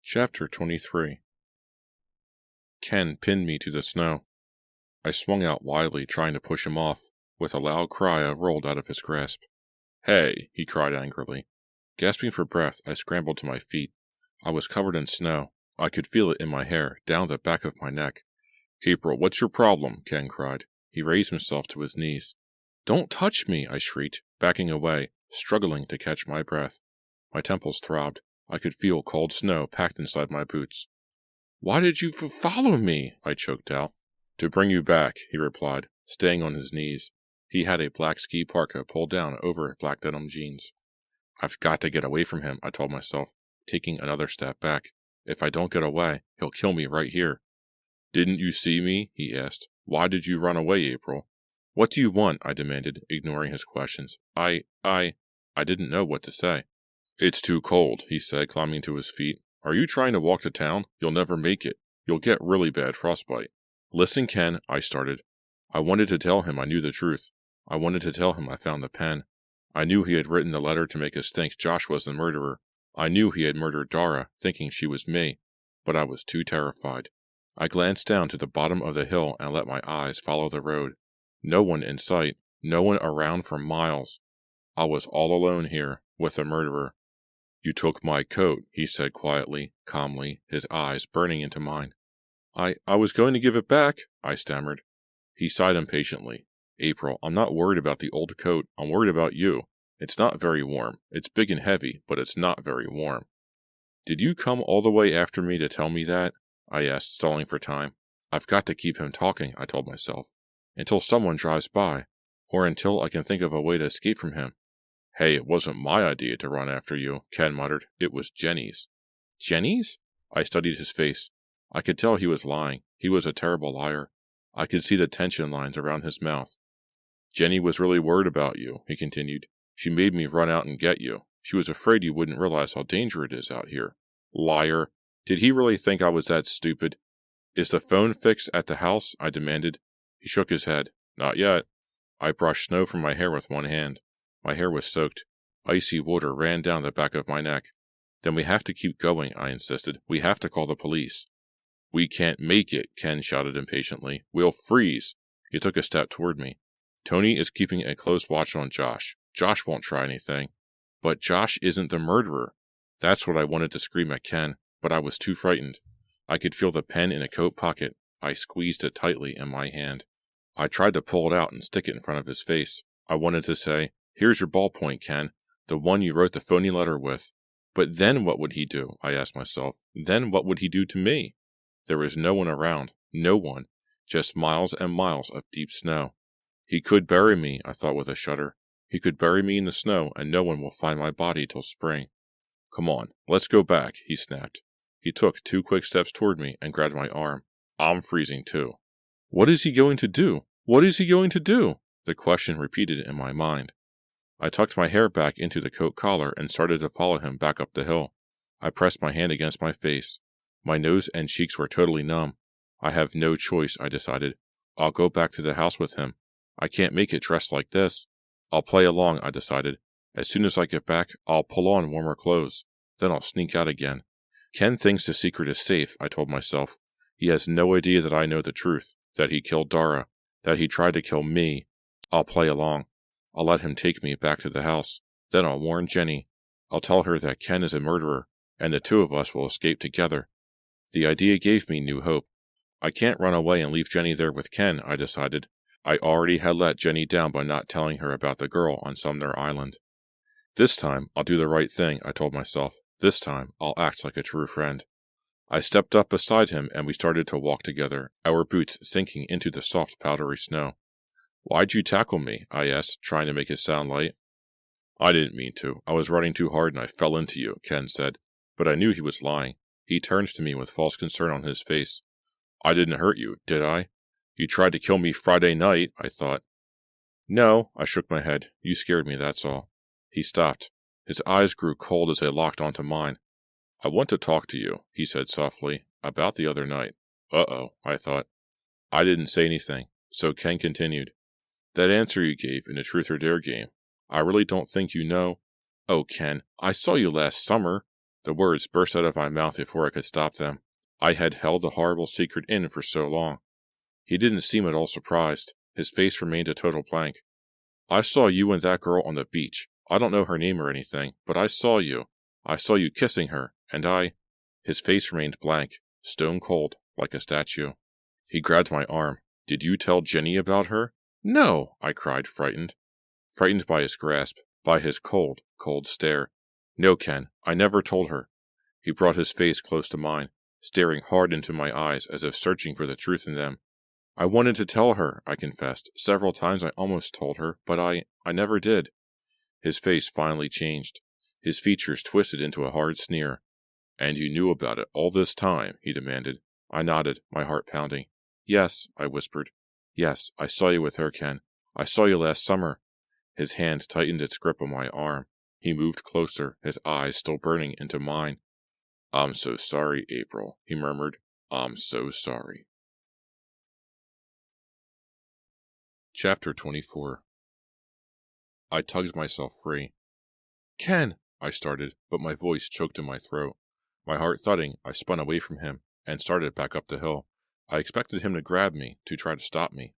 Chapter 23. Ken pinned me to the snow. I swung out wildly, trying to push him off. With a loud cry, I rolled out of his grasp. "Hey!" he cried angrily. Gasping for breath, I scrambled to my feet. I was covered in snow. I could feel it in my hair, down the back of my neck. "April, what's your problem?" Ken cried. He raised himself to his knees. "Don't touch me!" I shrieked, backing away, struggling to catch my breath. My temples throbbed. I could feel cold snow packed inside my boots. "Why did you follow me?" I choked out. "To bring you back," he replied, staying on his knees. He had a black ski parka pulled down over black denim jeans. "I've got to get away from him," I told myself, taking another step back. "If I don't get away, he'll kill me right here." "Didn't you see me?" he asked. "Why did you run away, April?" "What do you want?" I demanded, ignoring his questions. I didn't know what to say. "It's too cold," he said, climbing to his feet. "Are you trying to walk to town? You'll never make it. You'll get really bad frostbite." "Listen, Ken," I started. I wanted to tell him I knew the truth. I wanted to tell him I found the pen. I knew he had written the letter to make us think Josh was the murderer. I knew he had murdered Dara, thinking she was me. But I was too terrified. I glanced down to the bottom of the hill and let my eyes follow the road. No one in sight, no one around for miles. I was all alone here, with the murderer. "You took my coat," he said quietly, calmly, his eyes burning into mine. I was going to give it back," I stammered. He sighed impatiently. "April, I'm not worried about the old coat. I'm worried about you. It's not very warm. It's big and heavy, but it's not very warm." "Did you come all the way after me to tell me that?" I asked, stalling for time. "I've got to keep him talking," I told myself, "until someone drives by, or until I can think of a way to escape from him." "Hey, it wasn't my idea to run after you," Ken muttered. "It was Jenny's." "Jenny's?" I studied his face. I could tell he was lying. He was a terrible liar. I could see the tension lines around his mouth. "Jenny was really worried about you," he continued. "She made me run out and get you. She was afraid you wouldn't realize how dangerous it is out here." Liar! Did he really think I was that stupid? "Is the phone fixed at the house?" I demanded. He shook his head. "Not yet." I brushed snow from my hair with one hand. My hair was soaked. Icy water ran down the back of my neck. "Then we have to keep going," I insisted. "We have to call the police." "We can't make it," Ken shouted impatiently. "We'll freeze." He took a step toward me. "Tony is keeping a close watch on Josh. Josh won't try anything." "But Josh isn't the murderer." That's what I wanted to scream at Ken, but I was too frightened. I could feel the pen in a coat pocket. I squeezed it tightly in my hand. I tried to pull it out and stick it in front of his face. I wanted to say, "Here's your ballpoint, Ken, the one you wrote the phony letter with." But then what would he do? I asked myself. Then what would he do to me? There was no one around. No one. Just miles and miles of deep snow. He could bury me, I thought with a shudder. He could bury me in the snow, and no one will find my body till spring. "Come on, let's go back," he snapped. He took 2 quick steps toward me and grabbed my arm. I'm freezing too. What is he going to do? What is he going to do? The question repeated in my mind. I tucked my hair back into the coat collar and started to follow him back up the hill. I pressed my hand against my face. My nose and cheeks were totally numb. I have no choice, I decided. I'll go back to the house with him. I can't make it dressed like this. I'll play along, I decided. As soon as I get back, I'll pull on warmer clothes. Then I'll sneak out again. Ken thinks the secret is safe, I told myself. He has no idea that I know the truth, that he killed Dara, that he tried to kill me. I'll play along. I'll let him take me back to the house. Then I'll warn Jenny. I'll tell her that Ken is a murderer, and the two of us will escape together. The idea gave me new hope. I can't run away and leave Jenny there with Ken, I decided. I already had let Jenny down by not telling her about the girl on Sumner Island. This time, I'll do the right thing, I told myself. This time, I'll act like a true friend. I stepped up beside him and we started to walk together, our boots sinking into the soft, powdery snow. "Why'd you tackle me?" I asked, trying to make it sound light. "I didn't mean to. I was running too hard and I fell into you," Ken said. But I knew he was lying. He turned to me with false concern on his face. "I didn't hurt you, did I? You tried to kill me Friday night," I thought. "No," I shook my head. "You scared me, that's all." He stopped. His eyes grew cold as they locked onto mine. "I want to talk to you," he said softly, "about the other night." Uh-oh, I thought. I didn't say anything, so Ken continued. "That answer you gave in the Truth or Dare game, I really don't think you know." "Oh, Ken, I saw you last summer." The words burst out of my mouth before I could stop them. I had held the horrible secret in for so long. He didn't seem at all surprised. His face remained a total blank. I saw you and that girl on the beach. I don't know her name or anything, but I saw you. I saw you kissing her, and I... His face remained blank, stone cold, like a statue. He grabbed my arm. Did you tell Jenny about her? No, I cried, frightened. Frightened by his grasp, by his cold, cold stare. No, Ken, I never told her. He brought his face close to mine, staring hard into my eyes as if searching for the truth in them. I wanted to tell her, I confessed. Several times I almost told her, but I never did. His face finally changed. His features twisted into a hard sneer. And you knew about it all this time, he demanded. I nodded, my heart pounding. Yes, I whispered. Yes, I saw you with her, Ken. I saw you last summer. His hand tightened its grip on my arm. He moved closer, his eyes still burning into mine. I'm so sorry, April, he murmured. I'm so sorry. Chapter 24. I tugged myself free. Ken, I started, but my voice choked in my throat. My heart thudding, I spun away from him and started back up the hill. I expected him to grab me, to try to stop me.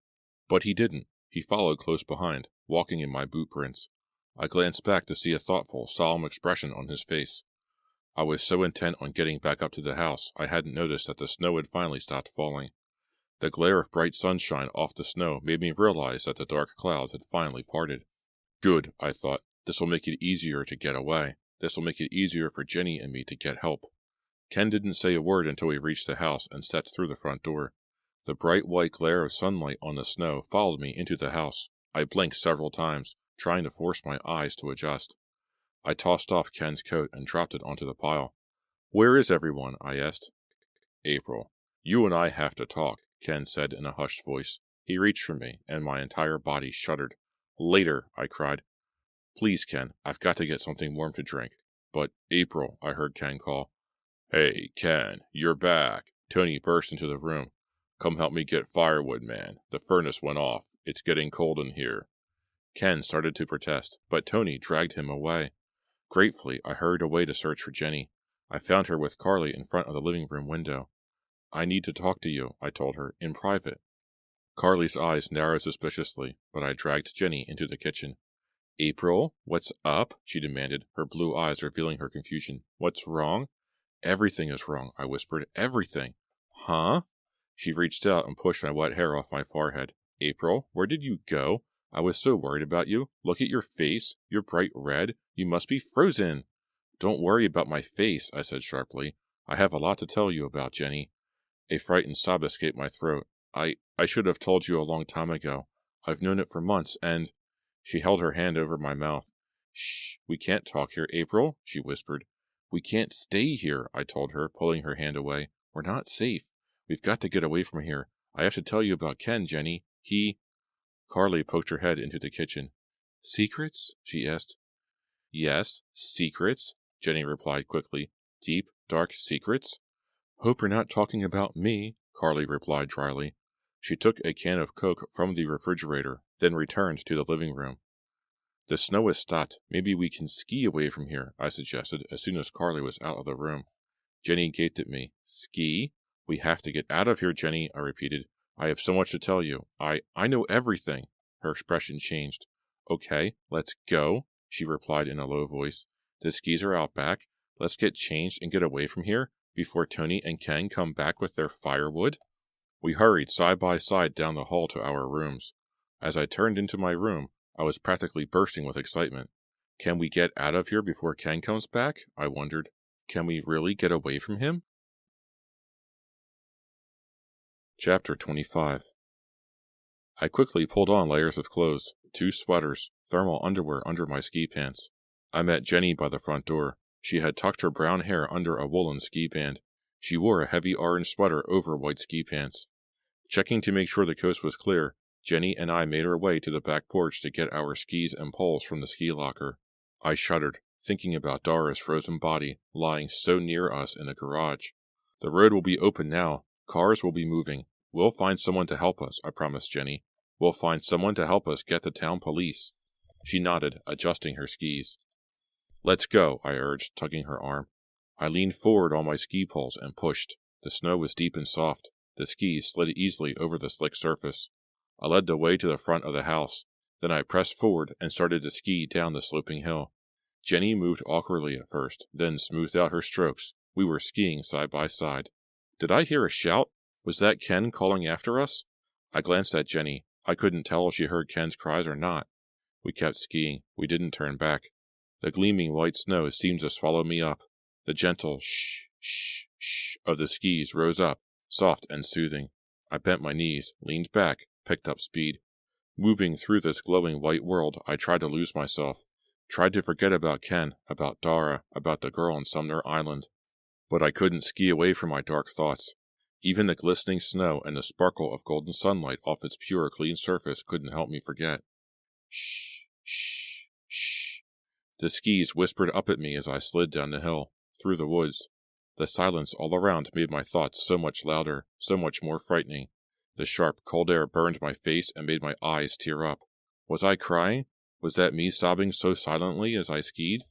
But he didn't. He followed close behind, walking in my boot prints. I glanced back to see a thoughtful, solemn expression on his face. I was so intent on getting back up to the house, I hadn't noticed that the snow had finally stopped falling. The glare of bright sunshine off the snow made me realize that the dark clouds had finally parted. Good, I thought. This will make it easier to get away. This will make it easier for Jenny and me to get help. Ken didn't say a word until we reached the house and stepped through the front door. The bright white glare of sunlight on the snow followed me into the house. I blinked several times, trying to force my eyes to adjust. I tossed off Ken's coat and dropped it onto the pile. Where is everyone? I asked. April, you and I have to talk, Ken said in a hushed voice. He reached for me, and my entire body shuddered. Later, I cried. Please, Ken, I've got to get something warm to drink. But, April, I heard Ken call. Hey, Ken, you're back. Tony burst into the room. Come help me get firewood, man. The furnace went off. It's getting cold in here. Ken started to protest, but Tony dragged him away. Gratefully, I hurried away to search for Jenny. I found her with Carly in front of the living room window. I need to talk to you, I told her, in private. Carly's eyes narrowed suspiciously, but I dragged Jenny into the kitchen. April, what's up? She demanded, her blue eyes revealing her confusion. What's wrong? Everything is wrong, I whispered. Everything. Huh? She reached out and pushed my wet hair off my forehead. April, where did you go? I was so worried about you. Look at your face. You're bright red. You must be frozen. Don't worry about my face, I said sharply. I have a lot to tell you about, Jenny. A frightened sob escaped my throat. I should have told you a long time ago. I've known it for months, and... She held her hand over my mouth. Shh, we can't talk here, April, she whispered. We can't stay here, I told her, pulling her hand away. We're not safe. We've got to get away from here. I have to tell you about Ken, Jenny. Carly poked her head into the kitchen. Secrets? She asked. Yes, secrets, Jenny replied quickly. Deep, dark secrets? Hope you're not talking about me, Carly replied dryly. She took a can of Coke from the refrigerator, then returned to the living room. The snow has stopped. Maybe we can ski away from here, I suggested as soon as Carly was out of the room. Jenny gaped at me. Ski? We have to get out of here, Jenny, I repeated. I have so much to tell you. I know everything. Her expression changed. Okay, let's go, she replied in a low voice. The skis are out back. Let's get changed and get away from here before Tony and Ken come back with their firewood. We hurried side by side down the hall to our rooms. As I turned into my room, I was practically bursting with excitement. Can we get out of here before Ken comes back? I wondered. Can we really get away from him? Chapter 25. I quickly pulled on layers of clothes, 2 sweaters, thermal underwear under my ski pants. I met Jenny by the front door. She had tucked her brown hair under a woolen ski band. She wore a heavy orange sweater over white ski pants. Checking to make sure the coast was clear, Jenny and I made our way to the back porch to get our skis and poles from the ski locker. I shuddered, thinking about Dara's frozen body lying so near us in the garage. The road will be open now. Cars will be moving. We'll find someone to help us, I promised Jenny. We'll find someone to help us get the town police. She nodded, adjusting her skis. Let's go, I urged, tugging her arm. I leaned forward on my ski poles and pushed. The snow was deep and soft. The skis slid easily over the slick surface. I led the way to the front of the house. Then I pressed forward and started to ski down the sloping hill. Jenny moved awkwardly at first, then smoothed out her strokes. We were skiing side by side. Did I hear a shout? Was that Ken calling after us? I glanced at Jenny. I couldn't tell if she heard Ken's cries or not. We kept skiing. We didn't turn back. The gleaming white snow seemed to swallow me up. The gentle shh, shh, shh of the skis rose up, soft and soothing. I bent my knees, leaned back, picked up speed. Moving through this glowing white world, I tried to lose myself. Tried to forget about Ken, about Dara, about the girl on Sumner Island. But I couldn't ski away from my dark thoughts. Even the glistening snow and the sparkle of golden sunlight off its pure, clean surface couldn't help me forget. Shh, shh, shh. The skis whispered up at me as I slid down the hill, through the woods. The silence all around made my thoughts so much louder, so much more frightening. The sharp, cold air burned my face and made my eyes tear up. Was I crying? Was that me sobbing so silently as I skied?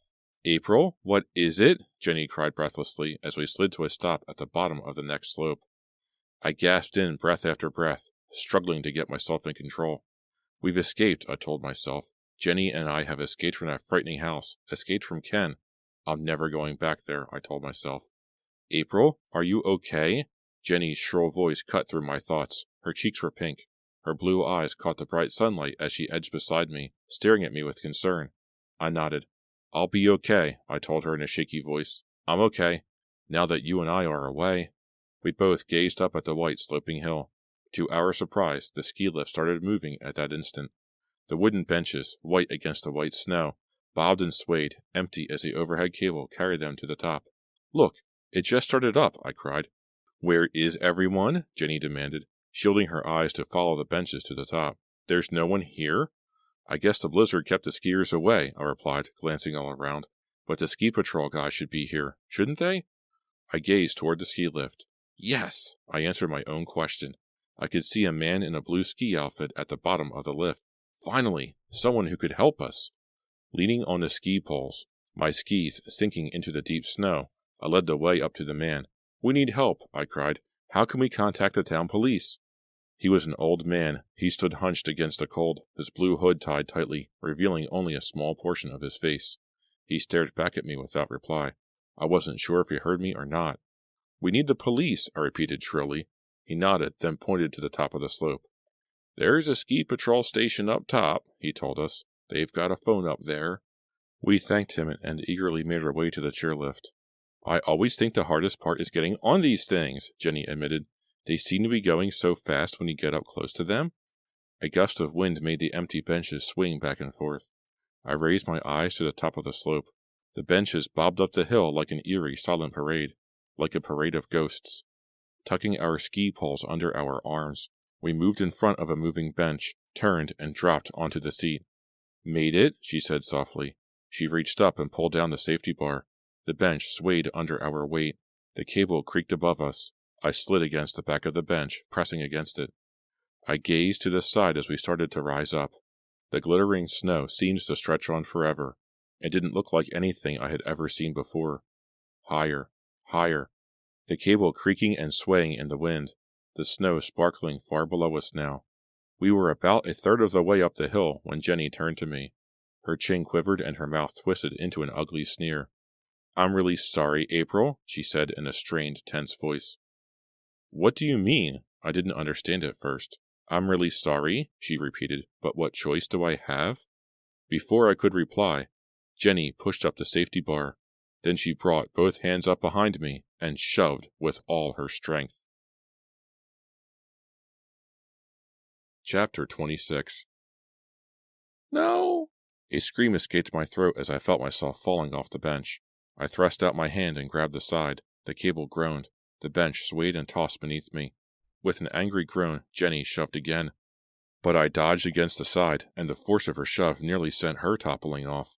April, what is it? Jenny cried breathlessly as we slid to a stop at the bottom of the next slope. I gasped in breath after breath, struggling to get myself in control. We've escaped, I told myself. Jenny and I have escaped from that frightening house, escaped from Ken. I'm never going back there, I told myself. April, are you okay? Jenny's shrill voice cut through my thoughts. Her cheeks were pink. Her blue eyes caught the bright sunlight as she edged beside me, staring at me with concern. I nodded. I'll be okay, I told her in a shaky voice. I'm okay, now that you and I are away. We both gazed up at the white sloping hill. To our surprise, the ski lift started moving at that instant. The wooden benches, white against the white snow, bobbed and swayed, empty as the overhead cable carried them to the top. Look, it just started up, I cried. Where is everyone? Jenny demanded, shielding her eyes to follow the benches to the top. There's no one here? I guess the blizzard kept the skiers away, I replied, glancing all around. But the ski patrol guys should be here, shouldn't they? I gazed toward the ski lift. Yes, I answered my own question. I could see a man in a blue ski outfit at the bottom of the lift. Finally, someone who could help us. Leaning on the ski poles, my skis sinking into the deep snow, I led the way up to the man. We need help, I cried. How can we contact the town police? He was an old man. He stood hunched against the cold, his blue hood tied tightly, revealing only a small portion of his face. He stared back at me without reply. I wasn't sure if he heard me or not. We need the police, I repeated shrilly. He nodded, then pointed to the top of the slope. There's a ski patrol station up top, he told us. They've got a phone up there. We thanked him and eagerly made our way to the chairlift. I always think the hardest part is getting on these things, Jenny admitted. They seem to be going so fast when you get up close to them. A gust of wind made the empty benches swing back and forth. I raised my eyes to the top of the slope. The benches bobbed up the hill like an eerie, silent parade, like a parade of ghosts. Tucking our ski poles under our arms, we moved in front of a moving bench, turned, and dropped onto the seat. Made it, she said softly. She reached up and pulled down the safety bar. The bench swayed under our weight. The cable creaked above us. I slid against the back of the bench, pressing against it. I gazed to the side as we started to rise up. The glittering snow seemed to stretch on forever. It didn't look like anything I had ever seen before. Higher, higher. The cable creaking and swaying in the wind. The snow sparkling far below us now. We were about a third of the way up the hill when Jenny turned to me. Her chin quivered and her mouth twisted into an ugly sneer. I'm really sorry, April, she said in a strained, tense voice. What do you mean? I didn't understand at first. I'm really sorry, she repeated, but what choice do I have? Before I could reply, Jenny pushed up the safety bar. Then she brought both hands up behind me and shoved with all her strength. Chapter 26. No! A scream escaped my throat as I felt myself falling off the bench. I thrust out my hand and grabbed the side. The cable groaned. The bench swayed and tossed beneath me. With an angry groan, Jenny shoved again. But I dodged against the side, and the force of her shove nearly sent her toppling off.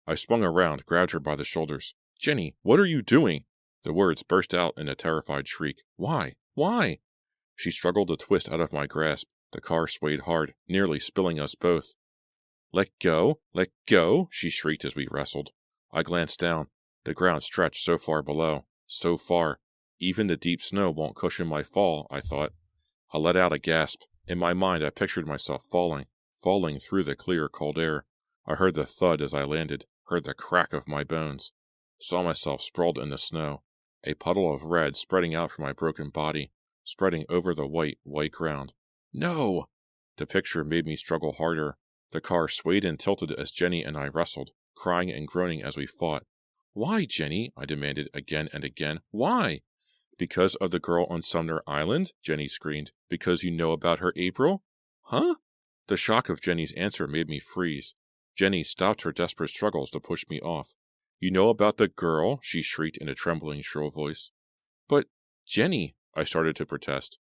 I swung around, grabbed her by the shoulders. Jenny, what are you doing? The words burst out in a terrified shriek. Why? Why? She struggled to twist out of my grasp. The car swayed hard, nearly spilling us both. Let go, she shrieked as we wrestled. I glanced down. The ground stretched so far below, so far. Even the deep snow won't cushion my fall, I thought. I let out a gasp. In my mind, I pictured myself falling through the clear, cold air. I heard the thud as I landed, heard the crack of my bones. Saw myself sprawled in the snow, a puddle of red spreading out from my broken body, spreading over the white ground. No! The picture made me struggle harder. The car swayed and tilted as Jenny and I wrestled, crying and groaning as we fought. Why, Jenny? I demanded again and again. Why? Because of the girl on Sumner Island? Jenny screamed. Because you know about her, April? Huh? The shock of Jenny's answer made me freeze. Jenny stopped her desperate struggles to push me off. You know about the girl? She shrieked in a trembling, shrill voice. But, Jenny, I started to protest.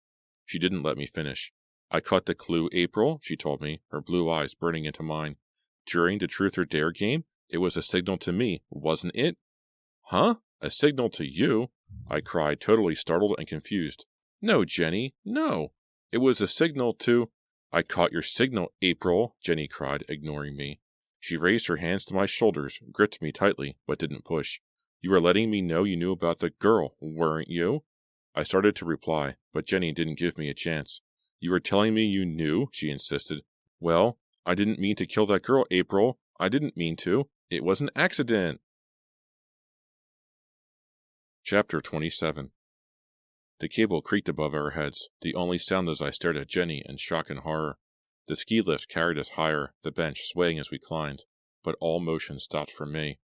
She didn't let me finish. I caught the clue, April, she told me, her blue eyes burning into mine. During the Truth or Dare game, it was a signal to me, wasn't it? Huh? A signal to you? I cried, totally startled and confused. No, Jenny, no. It was a signal to... I caught your signal, April, Jenny cried, ignoring me. She raised her hands to my shoulders, gripped me tightly, but didn't push. You were letting me know you knew about the girl, weren't you? I started to reply, but Jenny didn't give me a chance. You were telling me you knew, she insisted. Well, I didn't mean to kill that girl, April. I didn't mean to. It was an accident. Chapter 27. The cable creaked above our heads, the only sound as I stared at Jenny in shock and horror. The ski lift carried us higher, the bench swaying as we climbed, but all motion stopped for me.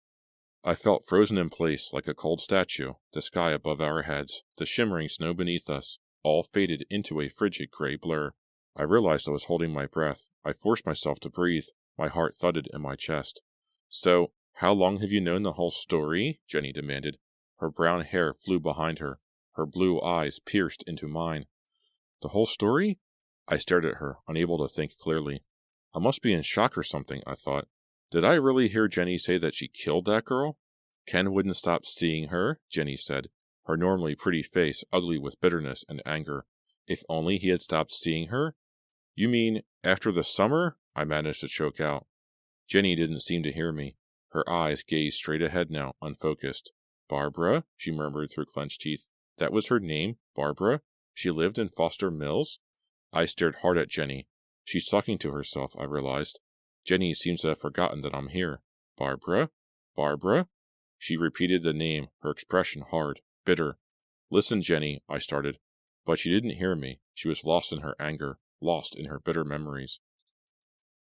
I felt frozen in place like a cold statue, the sky above our heads, the shimmering snow beneath us, all faded into a frigid gray blur. I realized I was holding my breath. I forced myself to breathe. My heart thudded in my chest. So, how long have you known the whole story? Jenny demanded. Her brown hair flew behind her. Her blue eyes pierced into mine. The whole story? I stared at her, unable to think clearly. I must be in shock or something, I thought. Did I really hear Jenny say that she killed that girl? Ken wouldn't stop seeing her, Jenny said, her normally pretty face ugly with bitterness and anger. If only he had stopped seeing her? You mean, after the summer? I managed to choke out. Jenny didn't seem to hear me. Her eyes gazed straight ahead now, unfocused. Barbara? She murmured through clenched teeth. That was her name? Barbara? She lived in Foster Mills? I stared hard at Jenny. She's talking to herself, I realized. Jenny seems to have forgotten that I'm here. Barbara? Barbara? She repeated the name, her expression hard, bitter. Listen, Jenny, I started. But she didn't hear me. She was lost in her anger, lost in her bitter memories.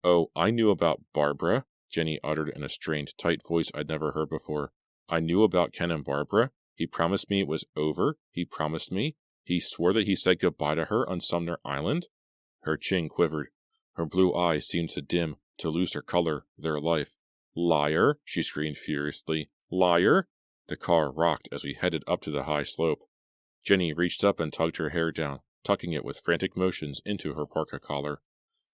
Oh, I knew about Barbara, Jenny uttered in a strained, tight voice I'd never heard before. I knew about Ken and Barbara. He promised me it was over. He promised me. He swore that he said goodbye to her on Sumner Island. Her chin quivered. Her blue eyes seemed to dim, to lose their color, their life. Liar, she screamed furiously. Liar! The car rocked as we headed up to the high slope. Jenny reached up and tugged her hair down, tucking it with frantic motions into her parka collar.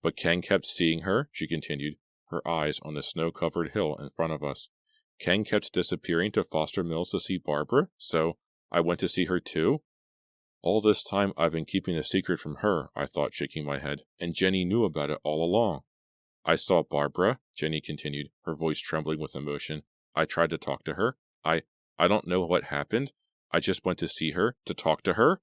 But Ken kept seeing her, she continued, her eyes on the snow-covered hill in front of us. Ken kept disappearing to Foster Mills to see Barbara, so I went to see her too? All this time I've been keeping a secret from her, I thought, shaking my head, and Jenny knew about it all along. I saw Barbara, Jenny continued, her voice trembling with emotion. I tried to talk to her. I don't know what happened. I just went to see her, to talk to her.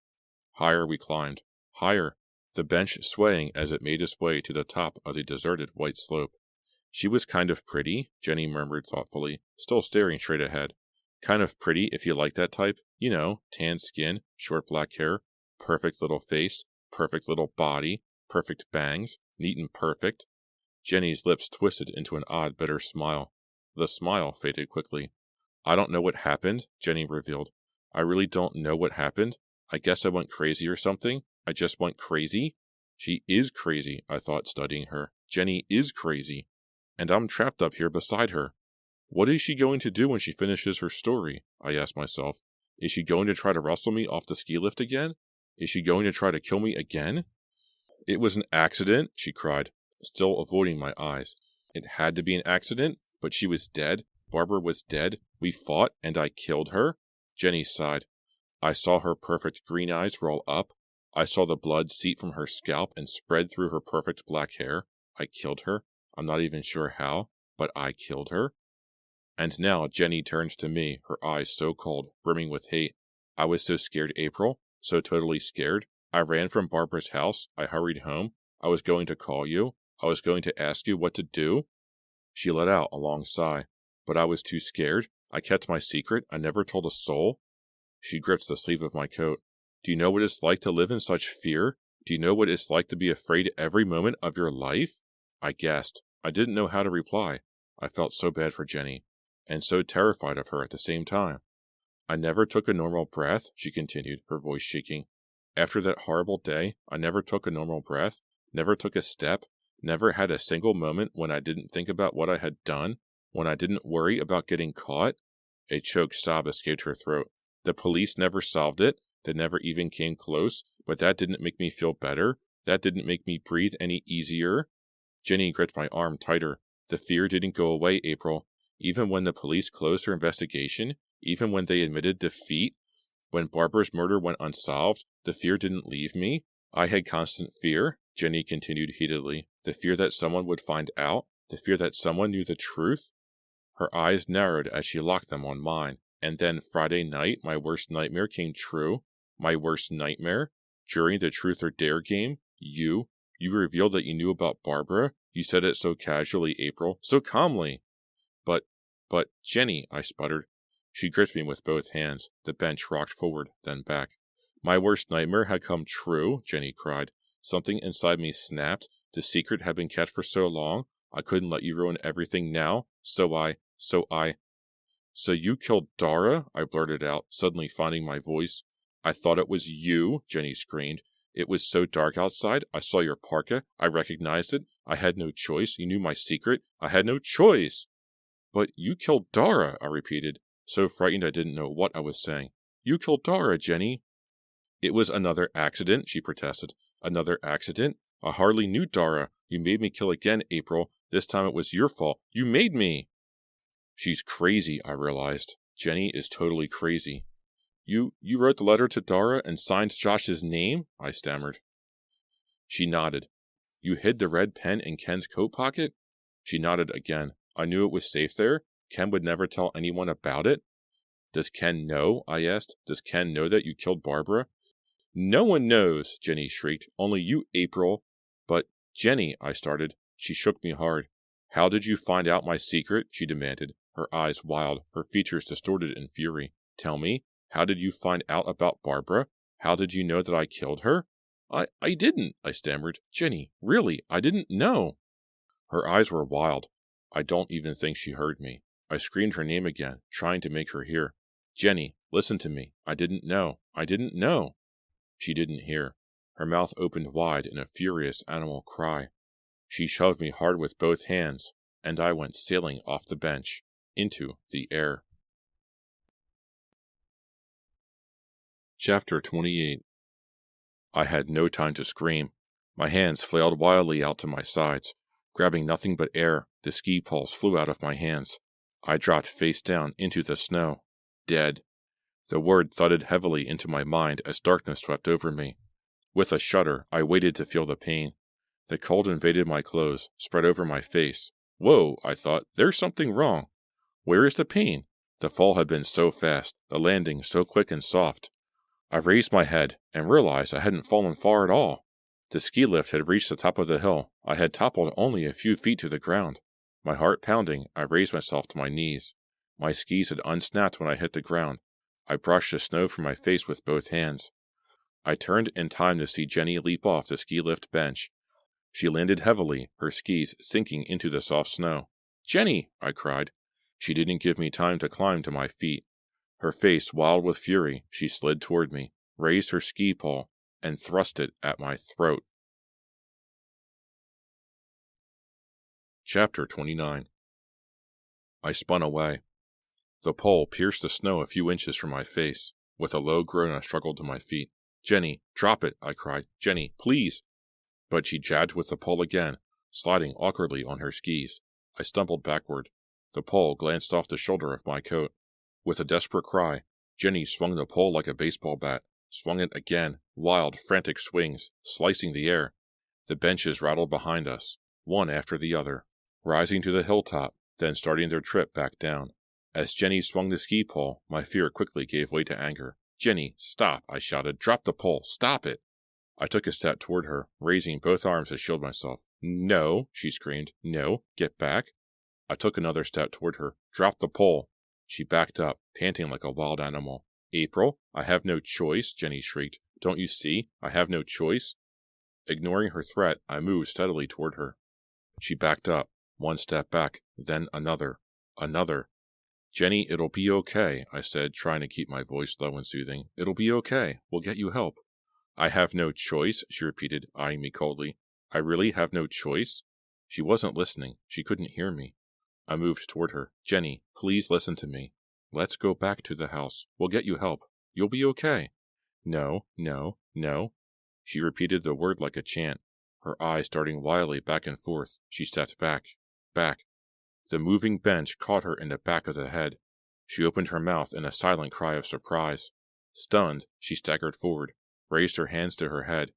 Higher we climbed. Higher. The bench swaying as it made its way to the top of the deserted white slope. She was kind of pretty, Jenny murmured thoughtfully, still staring straight ahead. Kind of pretty if you like that type. You know, tan skin, short black hair, perfect little face, perfect little body, perfect bangs, neat and perfect. Jenny's lips twisted into an odd, bitter smile. The smile faded quickly. I don't know what happened, Jenny revealed. I really don't know what happened. I guess I went crazy or something. I just went crazy. She is crazy, I thought, studying her. Jenny is crazy. And I'm trapped up here beside her. What is she going to do when she finishes her story? I asked myself. Is she going to try to wrestle me off the ski lift again? Is she going to try to kill me again? It was an accident, she cried, still avoiding my eyes. It had to be an accident, but she was dead. Barbara was dead. We fought, and I killed her. Jenny sighed. I saw her perfect green eyes roll up. I saw the blood seep from her scalp and spread through her perfect black hair. I killed her. I'm not even sure how, but I killed her. And now Jenny turns to me, her eyes so cold, brimming with hate. I was so scared, April, so totally scared. I ran from Barbara's house, I hurried home, I was going to call you, I was going to ask you what to do. She let out a long sigh. But I was too scared, I kept my secret, I never told a soul. She grips the sleeve of my coat. Do you know what it's like to live in such fear? Do you know what it's like to be afraid every moment of your life? I gasped. I didn't know how to reply. I felt so bad for Jenny, and so terrified of her at the same time. I never took a normal breath, she continued, her voice shaking. After that horrible day, I never took a normal breath, never took a step, never had a single moment when I didn't think about what I had done, when I didn't worry about getting caught. A choked sob escaped her throat. The police never solved it, they never even came close, but that didn't make me feel better, that didn't make me breathe any easier. Jenny gripped my arm tighter. The fear didn't go away, April. Even when the police closed their investigation, even when they admitted defeat, when Barbara's murder went unsolved, the fear didn't leave me. I had constant fear, Jenny continued heatedly. The fear that someone would find out, the fear that someone knew the truth. Her eyes narrowed as she locked them on mine. And then Friday night, my worst nightmare came true. My worst nightmare? During the truth or dare game, you revealed that you knew about Barbara. You said it so casually, April, so calmly. But, Jenny, I sputtered. She gripped me with both hands. The bench rocked forward, then back. My worst nightmare had come true, Jenny cried. Something inside me snapped. The secret had been kept for so long. I couldn't let you ruin everything now. So you killed Dara? I blurted out, suddenly finding my voice. I thought it was you, Jenny screamed. It was so dark outside. I saw your parka. I recognized it. I had no choice. You knew my secret. I had no choice. But you killed Dara, I repeated, so frightened I didn't know what I was saying. You killed Dara, Jenny. It was another accident, she protested. Another accident? I hardly knew Dara. You made me kill again, April. This time it was your fault. You made me. She's crazy, I realized. Jenny is totally crazy. You wrote the letter to Dara and signed Josh's name? I stammered. She nodded. You hid the red pen in Ken's coat pocket? She nodded again. I knew it was safe there. Ken would never tell anyone about it. Does Ken know? I asked. Does Ken know that you killed Barbara? No one knows, Jenny shrieked. Only you, April. But, Jenny, I started. She shook me hard. How did you find out my secret? She demanded, her eyes wild, her features distorted in fury. Tell me, how did you find out about Barbara? How did you know that I killed her? I didn't, I stammered. Jenny, really, I didn't know. Her eyes were wild. I don't even think she heard me. I screamed her name again, trying to make her hear. Jenny, listen to me. I didn't know. I didn't know. She didn't hear. Her mouth opened wide in a furious animal cry. She shoved me hard with both hands, and I went sailing off the bench, into the air. Chapter 28. I had no time to scream. My hands flailed wildly out to my sides. Grabbing nothing but air, the ski poles flew out of my hands. I dropped face down into the snow. Dead. The word thudded heavily into my mind as darkness swept over me. With a shudder, I waited to feel the pain. The cold invaded my clothes, spread over my face. Whoa, I thought, there's something wrong. Where is the pain? The fall had been so fast, the landing so quick and soft. I raised my head and realized I hadn't fallen far at all. The ski lift had reached the top of the hill. I had toppled only a few feet to the ground. My heart pounding, I raised myself to my knees. My skis had unsnapped when I hit the ground. I brushed the snow from my face with both hands. I turned in time to see Jenny leap off the ski lift bench. She landed heavily, her skis sinking into the soft snow. Jenny! I cried. She didn't give me time to climb to my feet. Her face wild with fury, she slid toward me, raised her ski pole, and thrust it at my throat. Chapter 29. I spun away. The pole pierced the snow a few inches from my face. With a low groan, I struggled to my feet. Jenny, drop it, I cried. Jenny, please. But she jabbed with the pole again, sliding awkwardly on her skis. I stumbled backward. The pole glanced off the shoulder of my coat. With a desperate cry, Jenny swung the pole like a baseball bat, swung it again, wild, frantic swings, slicing the air. The benches rattled behind us, one after the other, rising to the hilltop, then starting their trip back down. As Jenny swung the ski pole, my fear quickly gave way to anger. "Jenny, stop!" I shouted. "Drop the pole! Stop it!" I took a step toward her, raising both arms to shield myself. "No," she screamed. "No, get back." I took another step toward her. "Drop the pole!" She backed up, panting like a wild animal. "April, I have no choice," Jenny shrieked. "Don't you see? I have no choice." Ignoring her threat, I moved steadily toward her. She backed up, one step back, then another. "Jenny, it'll be okay," I said, trying to keep my voice low and soothing. "It'll be okay. We'll get you help." "I have no choice," she repeated, eyeing me coldly. "I really have no choice?" She wasn't listening. She couldn't hear me. I moved toward her. "Jenny, please listen to me. Let's go back to the house. We'll get you help. You'll be okay." "No, no, no." She repeated the word like a chant, her eyes darting wildly back and forth. She stepped back. The moving bench caught her in the back of the head. She opened her mouth in a silent cry of surprise. Stunned, she staggered forward, raised her hands to her head.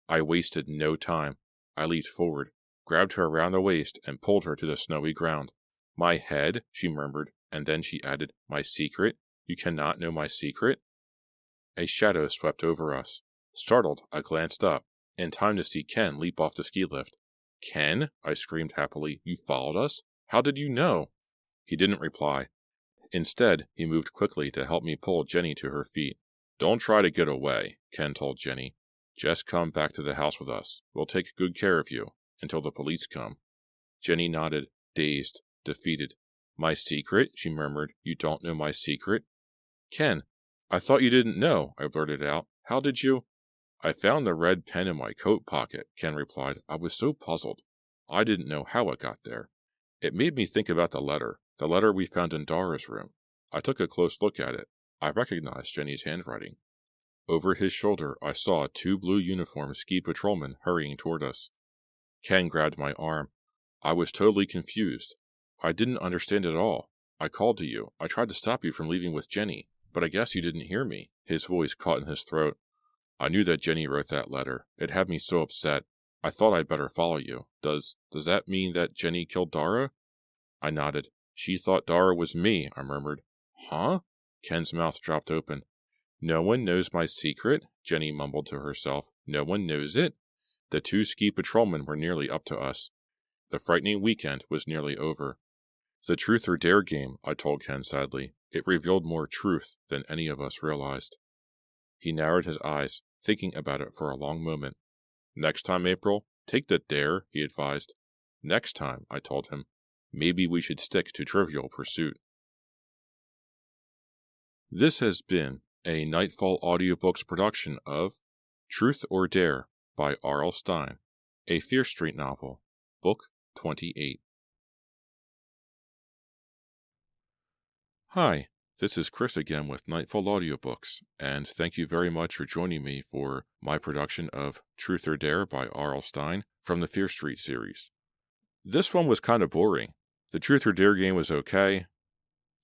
I wasted no time. I leaped forward, grabbed her around the waist, and pulled her to the snowy ground. "My head," she murmured, and then she added, "My secret? You cannot know my secret?" A shadow swept over us. Startled, I glanced up, in time to see Ken leap off the ski lift. "Ken?" I screamed happily. "You followed us? How did you know?" He didn't reply. Instead, he moved quickly to help me pull Jenny to her feet. "Don't try to get away," Ken told Jenny. "Just come back to the house with us. We'll take good care of you, until the police come." Jenny nodded, dazed, defeated. "My secret?" she murmured. "You don't know my secret?" "Ken, I thought you didn't know," I blurted out. "How did you—" "I found the red pen in my coat pocket," Ken replied. "I was so puzzled. I didn't know how it got there. It made me think about the letter we found in Dara's room. I took a close look at it. I recognized Jenny's handwriting." Over his shoulder, I saw 2 blue-uniformed ski patrolmen hurrying toward us. Ken grabbed my arm. I was totally confused. I didn't understand at all. "I called to you. I tried to stop you from leaving with Jenny, but I guess you didn't hear me." His voice caught in his throat. "I knew that Jenny wrote that letter. It had me so upset. I thought I'd better follow you. Does that mean that Jenny killed Dara?" I nodded. "She thought Dara was me," I murmured. "Huh?" Ken's mouth dropped open. "No one knows my secret?" Jenny mumbled to herself. "No one knows it?" The 2 ski patrolmen were nearly up to us. The frightening weekend was nearly over. "The truth or dare game," I told Ken sadly. "It revealed more truth than any of us realized." He narrowed his eyes, thinking about it for a long moment. "Next time, April, take the dare," he advised. "Next time," I told him. "Maybe we should stick to Trivial Pursuit." This has been a Nightfall Audiobooks production of Truth or Dare by R.L. Stine, a Fear Street novel, Book 28. Hi, this is Chris again with Nightfall Audiobooks, and thank you very much for joining me for my production of Truth or Dare by R.L. Stine from the Fear Street series. This one was kind of boring. The Truth or Dare game was okay.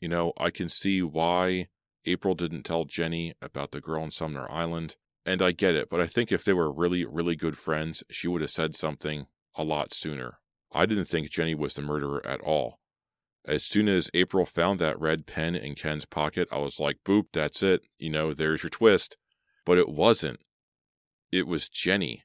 I can see why April didn't tell Jenny about the girl on Sumner Island, and I get it, but I think if they were really, really good friends, she would have said something a lot sooner. I didn't think Jenny was the murderer at all. As soon as April found that red pen in Ken's pocket, I was like, boop, that's it. There's your twist. But it wasn't. It was Jenny.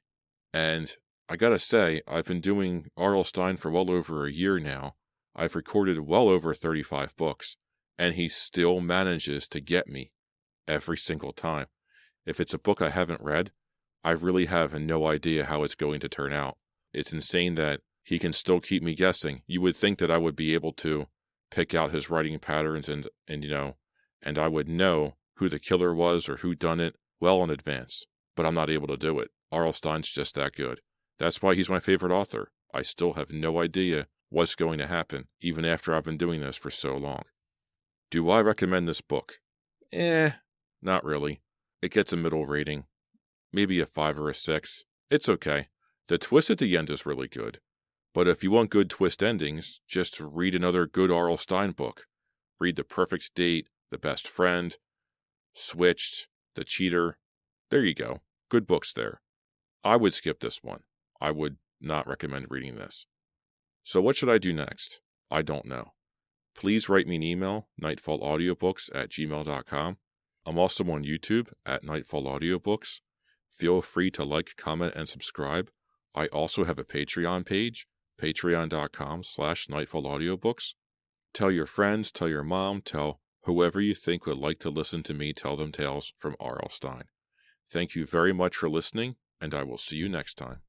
And I gotta say, I've been doing R.L. Stine for well over a year now. I've recorded well over 35 books, and he still manages to get me every single time. If it's a book I haven't read, I really have no idea how it's going to turn out. It's insane that he can still keep me guessing. You would think that I would be able to pick out his writing patterns and I would know who the killer was or who done it well in advance, but I'm not able to do it. R.L. Stine's just that good. That's why he's my favorite author. I still have no idea what's going to happen, even after I've been doing this for so long. Do I recommend this book? Not really. It gets a middle rating. Maybe a 5 or a 6. It's okay. The twist at the end is really good. But if you want good twist endings, just read another good R.L. Stine book. Read The Perfect Date, The Best Friend, Switched, The Cheater. There you go. Good books there. I would skip this one. I would not recommend reading this. So what should I do next? I don't know. Please write me an email, nightfallaudiobooks@gmail.com. I'm also on YouTube at Nightfall Audiobooks. Feel free to like, comment, and subscribe. I also have a Patreon page, patreon.com/nightfallaudiobooks. Tell your friends, tell your mom, tell whoever you think would like to listen to me tell them tales from R.L. Stine. Thank you very much for listening, and I will see you next time.